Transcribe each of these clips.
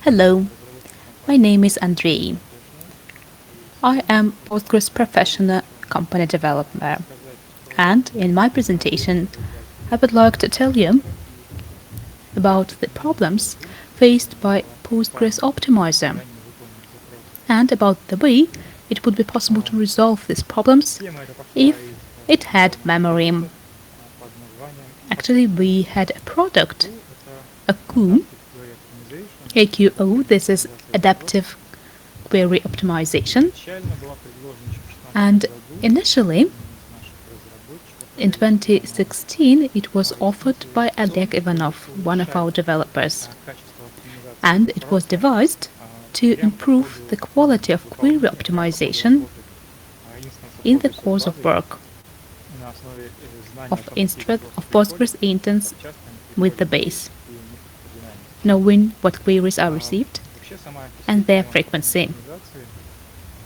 Hello, my name is Andrei. I am Postgres professional company developer, and in my presentation, I would like to tell you about the problems faced by Postgres Optimizer and about the way it would be possible to resolve these problems if it had memory. Actually, we had a product, a QO. AQO, this is Adaptive Query Optimization. And initially, in 2016, it was offered by Oleg Ivanov, one of our developers. And it was devised to improve the quality of query optimization in the course of work of Postgres instance with the base, knowing what queries are received and their frequency.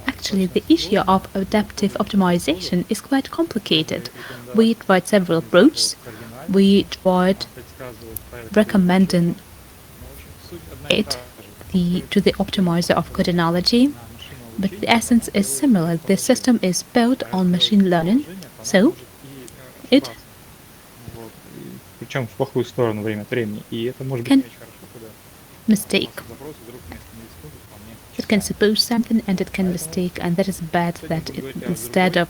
Actually, the issue of adaptive optimization is quite complicated. We tried several approaches. We tried recommending it to the optimizer of cardinality, but the essence is similar. The system is built on machine learning, so it Причем в плохую сторону время от времени. И это может быть can не очень хорошо, когда mistake. запросы вдруг вместо института вполне It can suppose something and it can mistake, and that is bad that instead of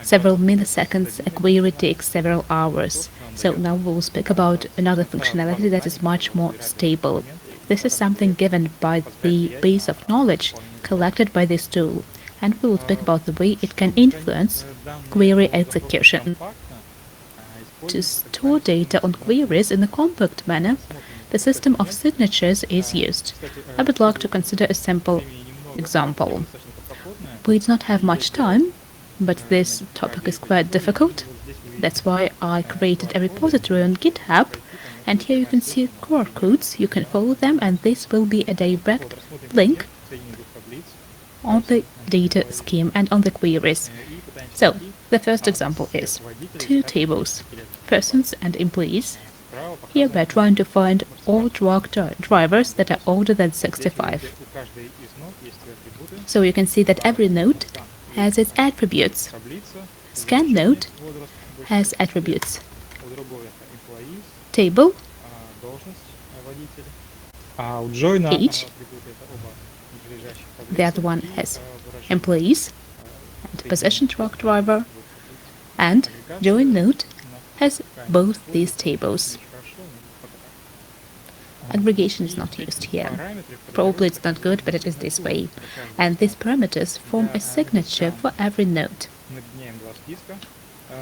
several milliseconds, a query takes several hours. So now we'll speak about another functionality that is much more stable. This is something given by the base of knowledge collected by this tool, and we will speak about the way it can influence query execution. To store data on queries in a compact manner, the system of signatures is used. I would like to consider a simple example. We do not have much time, but this topic is quite difficult. That's why I created a repository on GitHub, and here you can see QR codes. You can follow them, and this will be a direct link on the data scheme and on the queries. So, the first example is two tables, persons and employees. Here we are trying to find all truck drivers that are older than 65. So you can see that every node has its attributes. Scan node has attributes. Table, each. The other one has employees and position truck driver, and join node has both these tables. Aggregation is not used here. Probably it's not good, but it is this way. And these parameters form a signature for every node.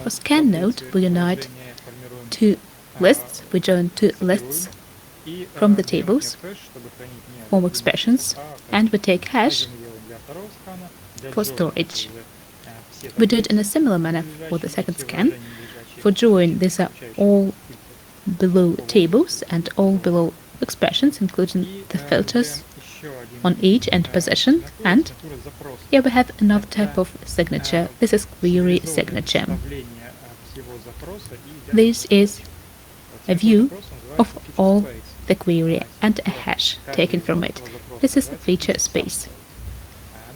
For scan node, we unite two lists. We join two lists from the tables, form expressions, and we take hash for storage. We do it in a similar manner for the second scan. For join, these are all below tables and all below expressions, including the filters on age and position. And here we have another type of signature. This is query signature. This is a view of all the query and a hash taken from it. This is a feature space.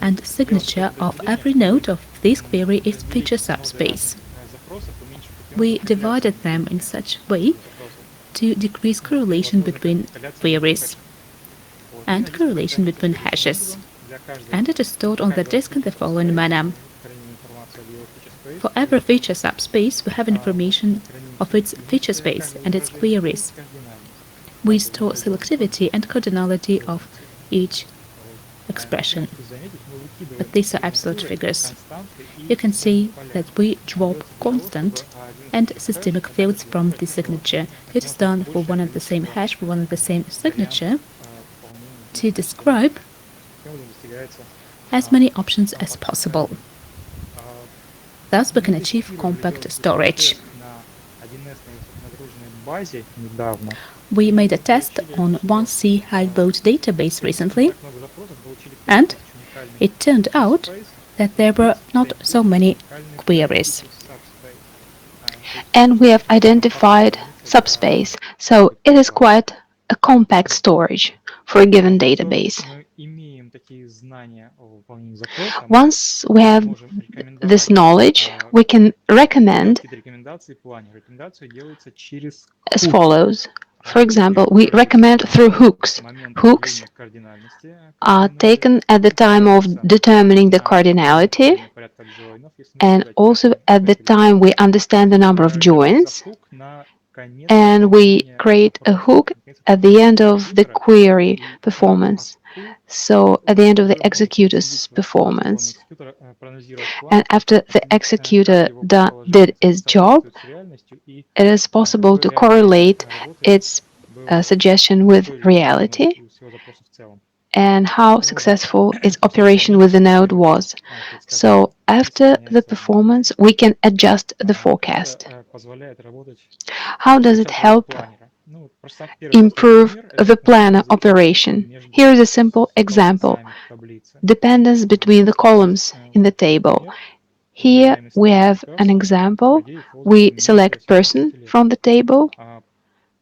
And signature of every node of this query is feature subspace. We divided them in such a way to decrease correlation between queries and correlation between hashes. And it is stored on the disk in the following manner. For every feature subspace, we have information of its feature space and its queries. We store selectivity and cardinality of each expression, but these are absolute figures. You can see that we drop constant and systemic fields from the signature. It is done for one and the same hash, for one and the same signature, to describe as many options as possible. Thus, we can achieve compact storage. We made a test on 1C high-load database recently, and it turned out that there were not so many queries. And we have identified subspace, so it is quite a compact storage. for a given После того, как database. мы имеем такие знания о выполнении запроса, мы Once we have можем this рекомендовать, knowledge, we can делать recommend какие-то рекомендации в плане. Рекомендация делается через as хуки. follows. For Хуки example, we берутся recommend through на hooks. момент Hooks определения кардинальности are конкретной новой taken at the и time of ставятся determining the на определенное cardinality порядка джойнов, если мы and сказать also at the определение, time we understand the number of делается joins, хук на конец and we выполнения create a запроса, hook на конец at the выполнения end of the экзекьютора, query и этому performance. остку So at the end of the уже executor's сидит в исполнении performance. экзекьютора проанализировать And план, after the как executor его предположение did its job, соответствует с реальностью и it is possible какой to реальный время correlate работы its было, suggestion with какое время reality всего запроса в целом. and how Это нужно successful its после operation выполнения, with the чтобы node сделать was. предсказание So и after the сохранять данные. performance, we can adjust the forecast. Это позволяет работать How does it распечатывать help планера. Ну, просто первый простой improve пример– это the отношение planner зависимости operation? между Here is a simple example. полосами в таблице. Dependence between the columns in the table. Например, Here выбираем из we таблицы have an person, example. где их возраст We меньше select 18 person лет. from the table,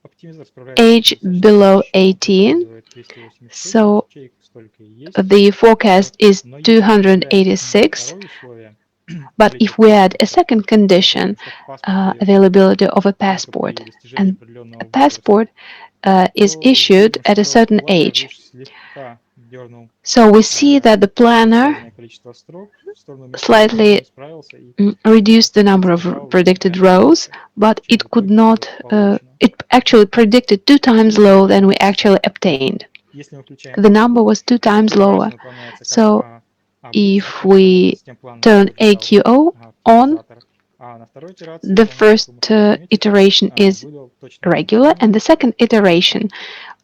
Оптимизатор справляется age достаточно below хорошо, 18. показывает 286 So ячеек, столько и есть. the forecast is Но если мы добавляем 286. второе условие, But наличие if we add a паспорта, second condition, допустим, что паспорт дается availability of a только passport, при достижении and определенного a возраста, passport is то issued видим, at a что certain планер age. лишь слегка дернул So we see that the planner предсказанное количество строк в сторону меньшего, но slightly не справился и reduced the number of предсказал predicted двойная rows, оптимизация, but чем в it could итоге было not, получено. it actually predicted 2 times lower than we actually obtained. Если мы включаем The number was 2 times lower. выполняется как So обычно, if он работает we с тем планом, turn который дал AQO on, оптимизатор. А на второй итерации the он, как first вы можете заметить, iteration is выдал точное regular, and the second iteration,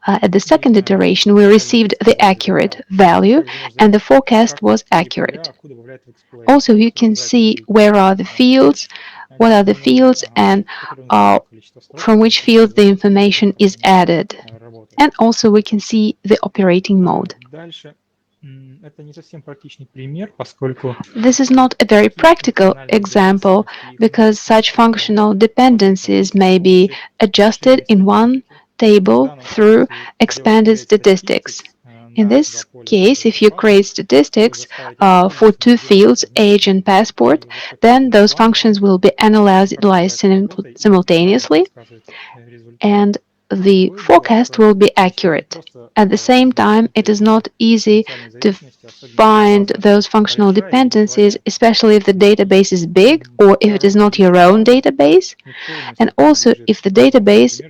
at the second и iteration, we правильно received the предсказал accurate результат. value, Также можно and the заметить, forecast как was какие accurate. поля Аку добавляет в explain, Also, you что can называется see build. where are the fields, what are the fields, and Который называет количество строк, from which fields the information is added. работает. And also we can see the operating mode. Дальше. Это не совсем практичный пример, поскольку This is not a very practical example because such functional dependencies may be adjusted in one table through expanded statistics. In this case, if you create statistics for 2 fields, age and passport, then those functions will be analyzed simultaneously, and the forecast will be accurate. At the same time, it is not easy to find those functional dependencies, especially if the database is big or if it is not your own database. And also, if the database,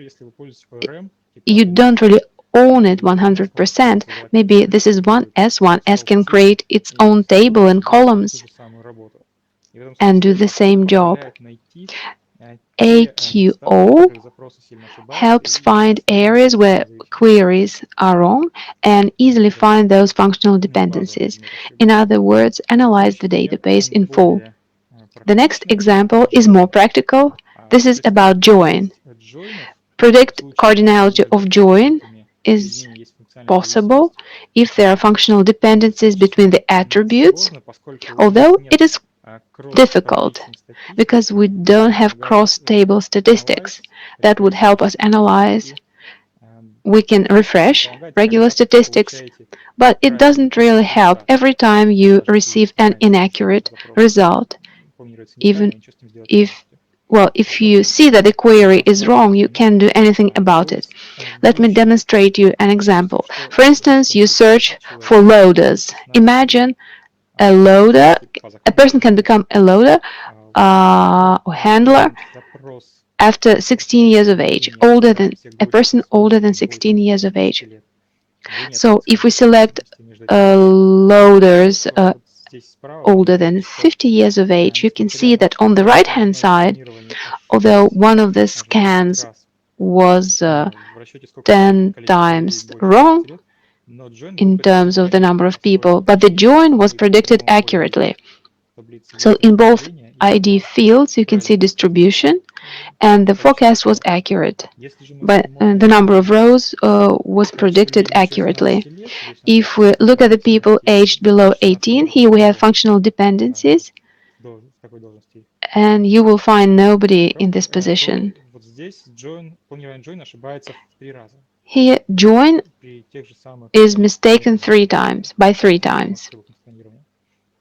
you don't really own it 100%, maybe this is 1S, 1S can create its own table and columns and do the same job. AQO helps find areas where queries are wrong and easily find those functional dependencies. In other words, analyze the database in full. The next example is more practical. This is about join. Predict cardinality of join is possible if there are functional dependencies between the attributes, although it is difficult because we don't have cross-table statistics that would help us analyze. We can refresh regular statistics, but it doesn't really help every time you receive an inaccurate result. Even if you see that the query is wrong, you can't do anything about it. Let me demonstrate you an example. For instance, you search for loaders. Imagine a loader, a person can become a loader or handler after 16 years of age, a person older than 16 years of age. So if we select loaders older than 50 years of age, you can see that on the right-hand side, although one of the scans was 10 times wrong in terms of the number of people, but the join was predicted accurately. So in both ID fields, you can see distribution, and the forecast was accurate, but the number of rows was predicted accurately. If we look at the people aged below 18, here we have functional dependencies, and you will find nobody in this position. Here, join при тех же самых is mistaken by three times. ссылок на сканирование.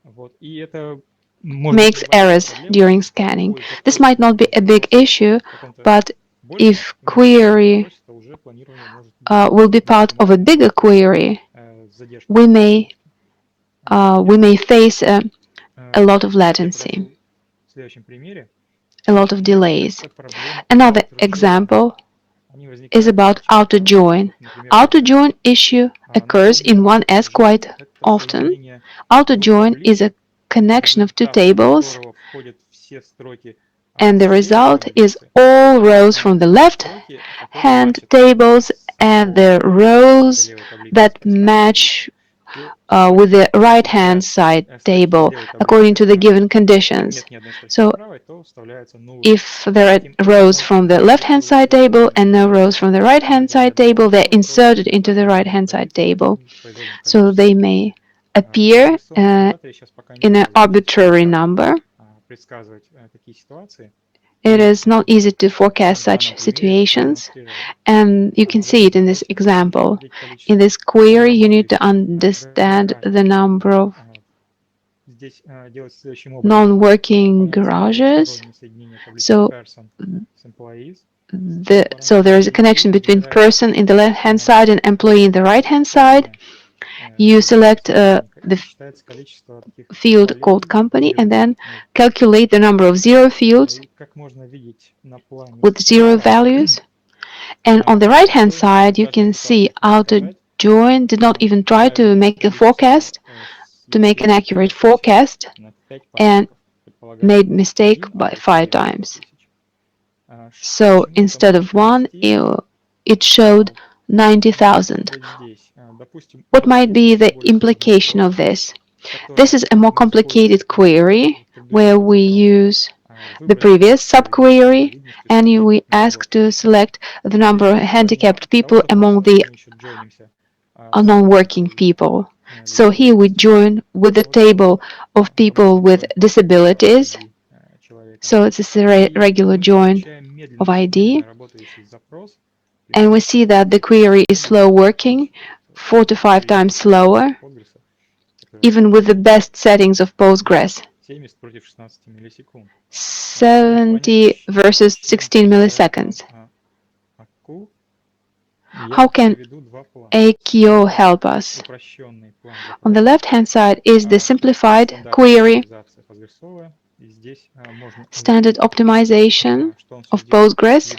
Вот. И это может быть Makes небольшая errors проблема, during но scanning. любой This запрос, might not be a big запрос issue, в каком-то but большем if вместе query запросе, то уже планирование может быть will be part of a bigger query, с задержкой. we may face a lot of Я latency, покажу в следующем примере. a lot of delays. Это проблема Another outer join. example Они is возникают about очень outer часто. join. Например, Outer join issue occurs in напомню, 1S join quite — это often. соединение Outer двух join is a таблиц, connection of two в результат tables, которого входят все строки and the с левой result is таблицы all rows from the и left строки, которые hand матчатся tables с and the этой rows левой таблицей, that с корреспондирующей match таблицей. with the right hand Если side строки table левой таблицы according to the given нет conditions. ни одной строки So правой, то вставляется null. if there are Таким rows образом, from the left hand side table and no rows from the right hand side table, they're inserted into the right hand side table. So they may appear in an arbitrary number. предсказывать такие ситуации. It is not easy to forecast such situations, and you can see it in this example. In this query, you need to understand the number of Здесь делать следующим образом. non-working garages. So, there is a connection between person in the left-hand side and employee in the right-hand side. You select the field called company and then calculate the number of zero fields with zero values. And on the right-hand side, you can see outer join did not even try to make a forecast, to make an accurate forecast, and made mistake by 5 times. So instead of 1, it showed 90,000. What might be the implication of this? This is a more complicated query where we use the previous subquery and we ask to select the number of handicapped people among the non-working people. So here we join with the table of people with disabilities. So it's a regular join of ID. And we see that the query is slow working, 4 to 5 times slower, even with the best settings of Postgres. 70 versus 16 milliseconds. How can AQO help us? On the left-hand side is the simplified query, standard optimization of Postgres,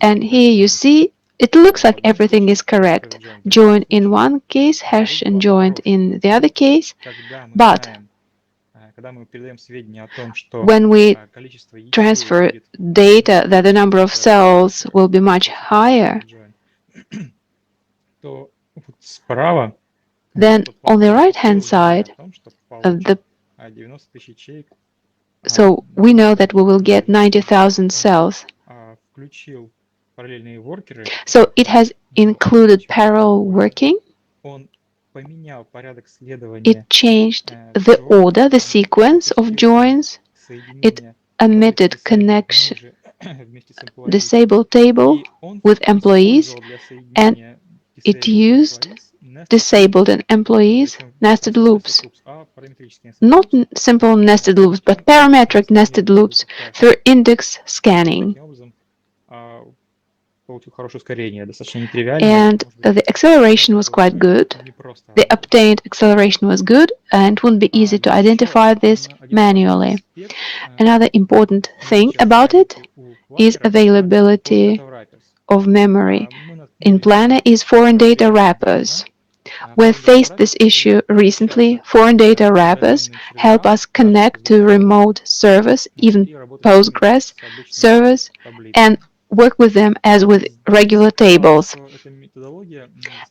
and here you see it looks like everything is correct. Join in one case, hash and joined in the other case, but when we transfer data that the number of cells will be much higher, then on the right-hand side, so we know that we will get 90,000 cells. So it has included parallel working. It changed the order, the sequence of joins. It omitted connection, disabled table with employees, and it used disabled and employees nested loops. Not simple nested loops, but parametric nested loops through index scanning. And the acceleration was quite good. The obtained acceleration was good, and it wouldn't be easy to identify this manually. Another important thing about it is availability of memory. In Planner is foreign data wrappers. We faced this issue recently. Foreign data wrappers help us connect to remote servers, even Postgres servers, and work with them as with regular tables.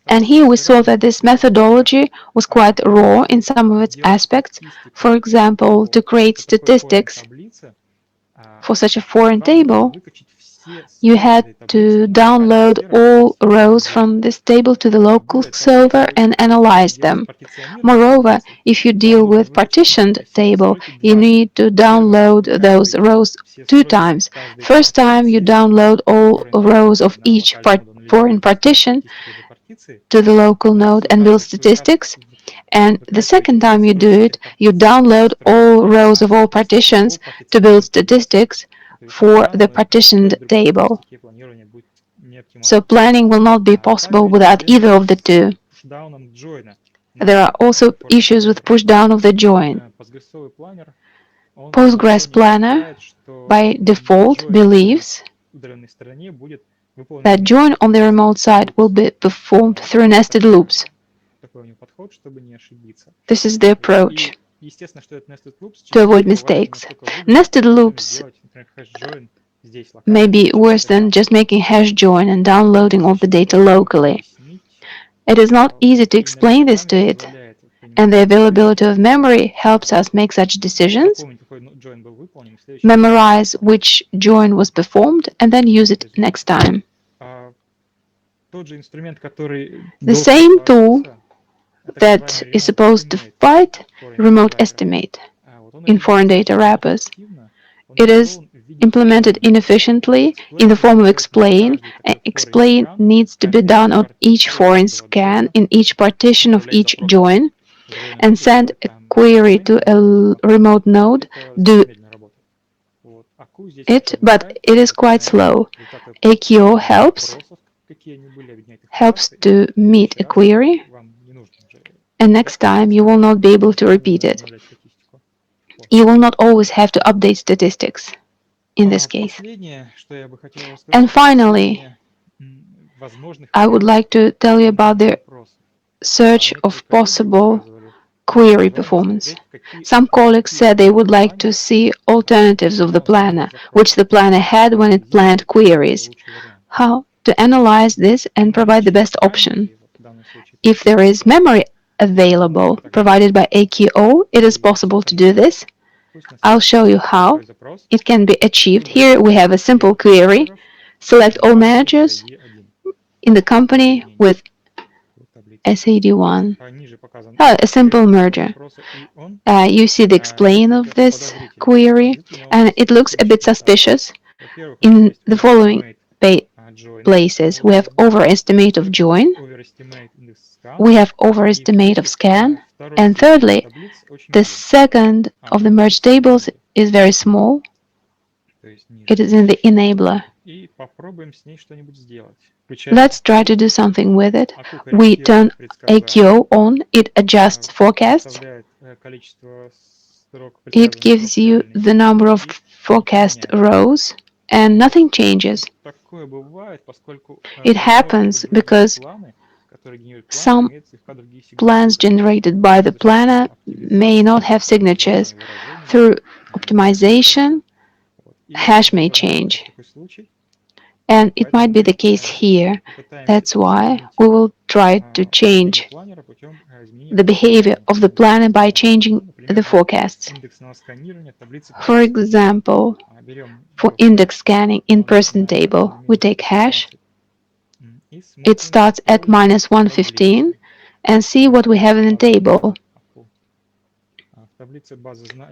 And here we saw that this methodology was quite raw in some of its aspects. For example, to create statistics for such a foreign table, you had to download all rows from this table to the local server and analyze them. Moreover, if you deal with partitioned table, you need to download those rows 2 times. First time you download all rows of each foreign partition to the local node and build statistics. And the second time you do it, you download all rows of all partitions to build statistics for the partitioned table. So planning will not be possible without either of the two. There are also issues with pushdown of the join. Postgres planner, by default, believes that join on the remote side will be performed through nested loops. This is the approach to avoid mistakes. Nested loops may be worse than just making hash join and downloading all the data locally. It is not easy to explain this to it, and the availability of memory helps us make such decisions, memorize which join was performed, and then use it next time. The same tool that is supposed to fight remote estimate in foreign data wrappers. It is implemented inefficiently in the form of explain. Explain needs to be done on each foreign scan in each partition of each join and send a query to a remote node, do it, but it is quite slow. AQO helps to meet a query, and next time you will not be able to repeat it. You will not always have to update statistics in this case. And finally, I would like to tell you about the search of possible query performance. Some colleagues said they would like to see alternatives of the planner, which the planner had when it planned queries. How to analyze this and provide the best option. If there is memory available provided by AQO, it is possible to do this. I'll show you how it can be achieved. Here we have a simple query. Select all managers in the company with z2d1. A simple merger. You see the explain of this query, and it looks a bit suspicious. In the following places, we have overestimate of join, we have overestimate of scan, and thirdly, the second of the merge tables is very small. It is in the enabler. Let's try to do something with it. We turn AQO on, it adjusts forecasts. It gives you the number of forecast rows, and nothing changes. It happens because some plans generated by the planner may not have signatures. Through optimization, hash may change. And it might be the case here. That's why we will try to change the behavior of the planner by changing the forecasts. For example, for index scanning in person table, we take hash. It starts at -115 and see what we have in the table.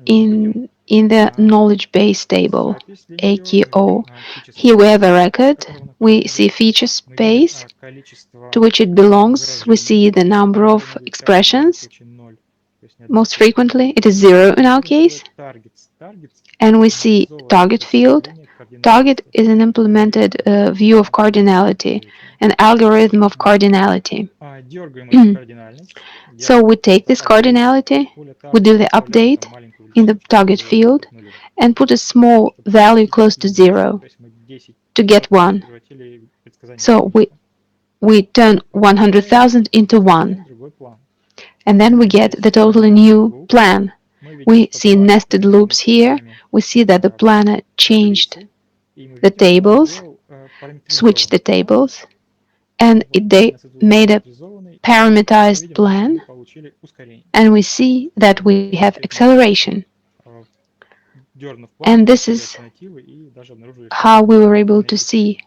In the knowledge base table, AQO, here we have a record. We see feature space to which it belongs. We see the number of expressions. Most frequently, it is 0 in our case. And we see target field. Target is an implemented view of cardinality, an algorithm of cardinality. So we take this cardinality, we do the update in the target field, and put a small value close to 0 to get 1. So we turn 100,000 into 1. And then we get the totally new plan. We see nested loops here. We see that the planner changed the tables, switched the tables, and they made a parameterized plan, and we see that we have acceleration. And this is how we were able to see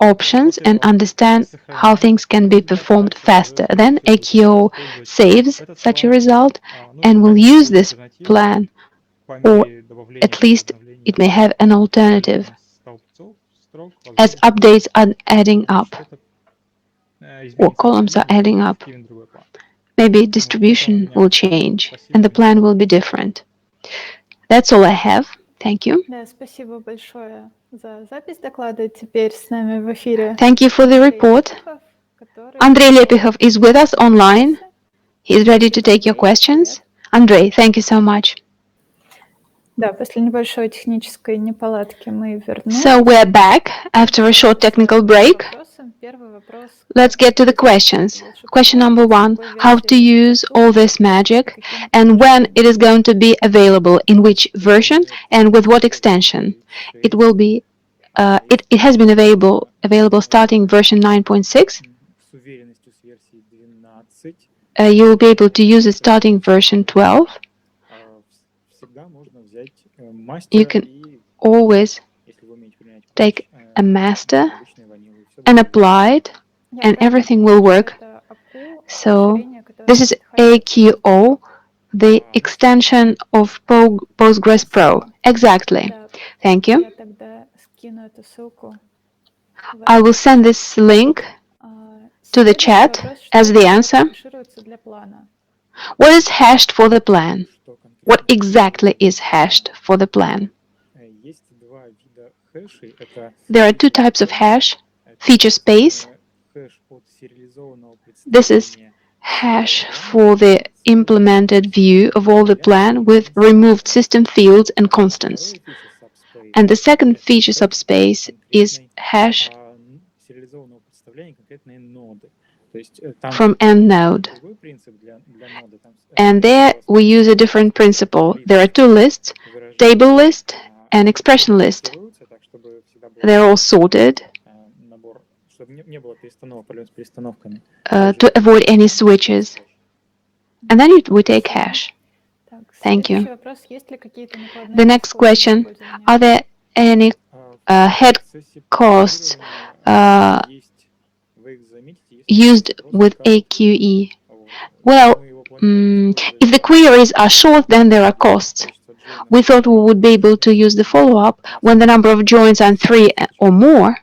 options and understand how things can be performed faster. Then AQO saves such a result and will use this plan, or at least it may have an alternative, as updates are adding up. or columns are adding up. Maybe distribution will change and the plan will be different. That's all I have. Thank you. Thank you for the report. Andrei Lepihov is with us online. He's ready to take your questions. Andrei, thank you so much. So we're back after a short technical break. Let's get to the questions. Question number 1, how to use all this magic and when it is going to be available, in which version and with what extension. It will be it has been available starting version 9.6. You will be able to use it starting version 12. You can always take a master and apply it, and everything will work. So this is AQO, the extension of Postgres Pro. Exactly. Thank you. I will send this link to the chat as the answer. What is hashed for the plan? What exactly is hashed for the plan? There are two types of hash. Feature space. This is hash for the implemented view of all the plan with removed system fields and constants. And the second feature subspace is hash from end node. And there we use a different principle. There are two lists, table list and expression list. They're all sorted to avoid any switches. And then we take hash. Thank you. The next question, are there any head costs used with AQE? Well, if the queries are short, then there are costs. We thought we would be able to use the follow-up when the number of joins are 3 or more.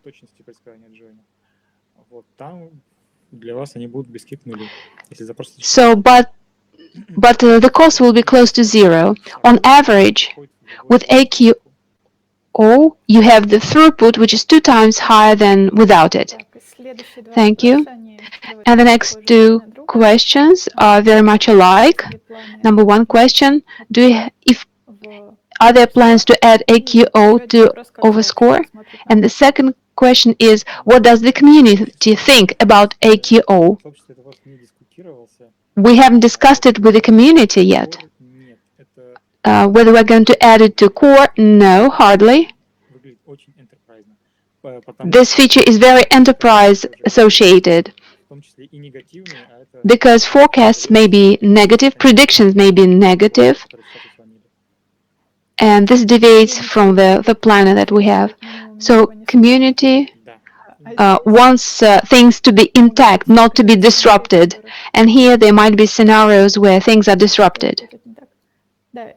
So, but the cost will be close to 0. On average, with AQO, you have the throughput, which is 2 times higher than without it. Thank you. And the next two questions are very much alike. Number 1 question, are there plans to add AQO to overscore? And the second question is, what does the community think about AQO? We haven't discussed it with the community yet. Whether we're going to add it to core? No, hardly. This feature is very enterprise associated because forecasts may be negative, predictions may be negative, and this deviates from the planner that we have. So community wants things to be intact, not to be disrupted. And here there might be scenarios where things are disrupted,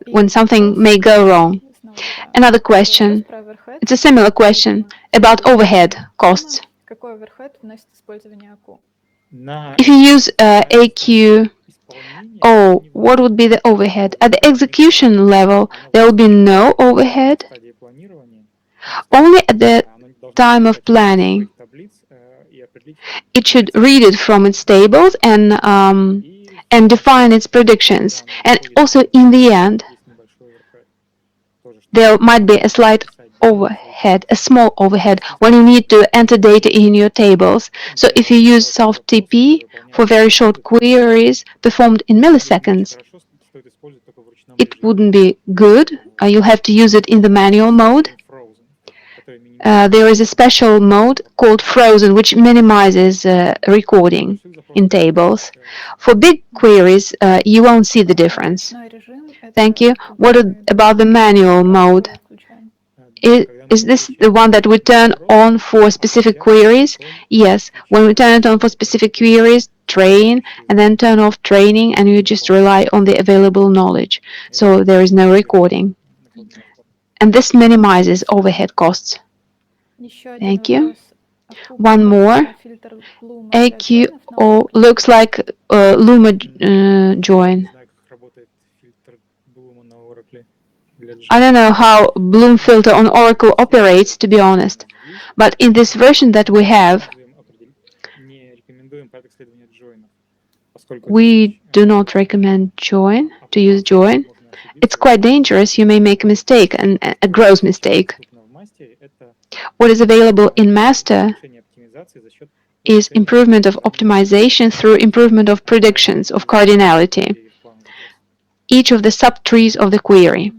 when something may go wrong. Another question, it's a similar question about overhead costs. If you use AQO, what would be the overhead? At the execution level, there will be no overhead. Only at the time of planning, it should read it from its tables and define its predictions. And also, in the end, there might be a slight overhead, a small overhead, when you need to enter data in your tables. So if you use self-TP for very short queries performed in milliseconds, it wouldn't be good. You'll have to use it in the manual mode. There is a special mode called frozen, which minimizes recording in tables. For big queries, you won't see the difference. Thank you. What about the manual mode? Is this the one that we turn on for specific queries? Yes. When we turn it on for specific queries, train, and then turn off training, and you just rely on the available knowledge. So there is no recording. And this minimizes overhead costs. Thank you. One more. AQO looks like Luma join. I don't know how Bloom filter on Oracle operates, to be honest. But in this version that we have, we do not recommend to use join. It's quite dangerous. You may make a mistake, and a gross mistake. What is available in master is improvement of optimization through improvement of predictions of cardinality, each of the subtrees of the query.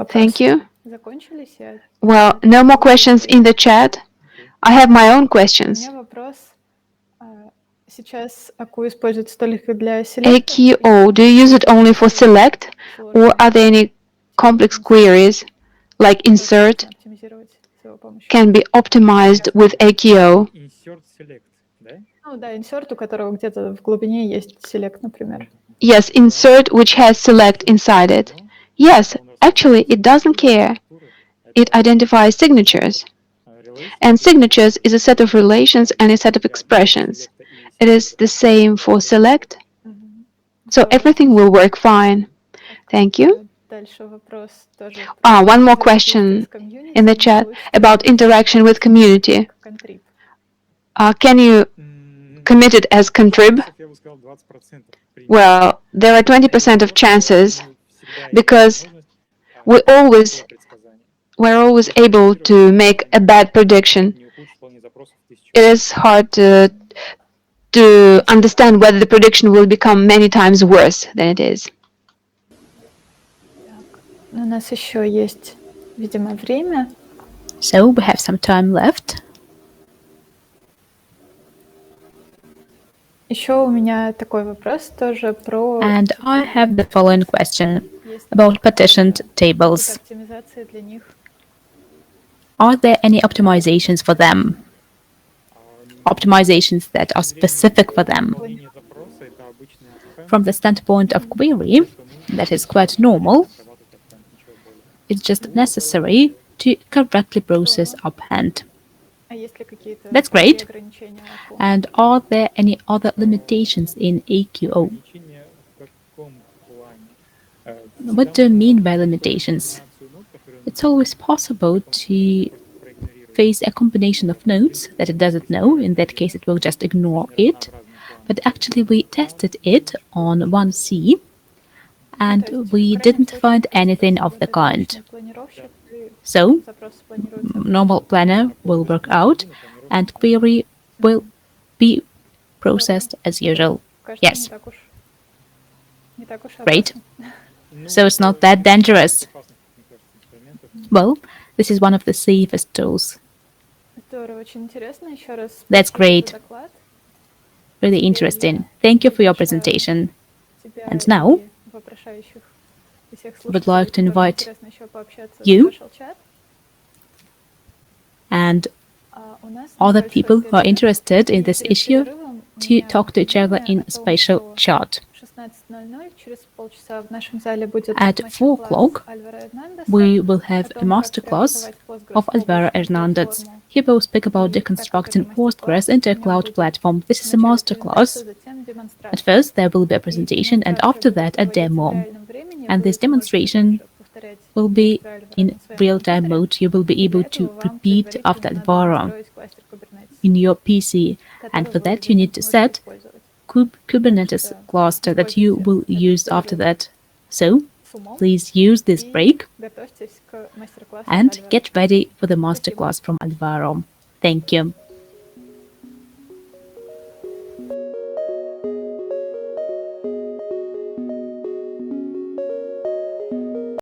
Thank you. Well, no more questions in the chat. I have my own questions. AQO, do you use it only for select, or are there any complex queries like insert can be optimized with AQO? Yes, insert which has select inside it. Yes, actually it doesn't care. It identifies signatures. And signatures is a set of relations and a set of expressions. It is the same for select. So everything will work fine. Thank you. One more question in the chat about interaction with community. Can you commit it as contrib? Well, there are 20% of chances because we're always able to make a bad prediction. It is hard to understand whether the prediction will become many times worse than it is. So we have some time left. And I have the following question about partitioned tables. Are there any optimizations for them? Optimizations that are specific for them? From the standpoint of query, that is quite normal. It's just necessary to correctly process uphand. That's great. And are there any other limitations in AQO? What do you mean by limitations? It's always possible to face a combination of nodes that it doesn't know. In that case, it will just ignore it. But actually, we tested it on 1C, and we didn't find anything of the kind. So, normal planner will work out, and query will be processed as usual. Yes. Great. So it's not that dangerous. Well, this is one of the safest tools. That's great. Really interesting. Thank you for your presentation. And now, I would like to invite you and other people who are interested in this issue to talk to each other in a special chat. At 4 o'clock, we will have a masterclass of Álvaro Hernández. He will speak about deconstructing Postgres into a cloud platform. This is a masterclass. At first, there will be a presentation, and after that, a demo. And this demonstration will be in real-time mode. You will be able to repeat after Álvaro in your PC. And for that, you need to set Kubernetes cluster that you will use after that. So, please use this break and get ready for the masterclass from Álvaro. Thank you.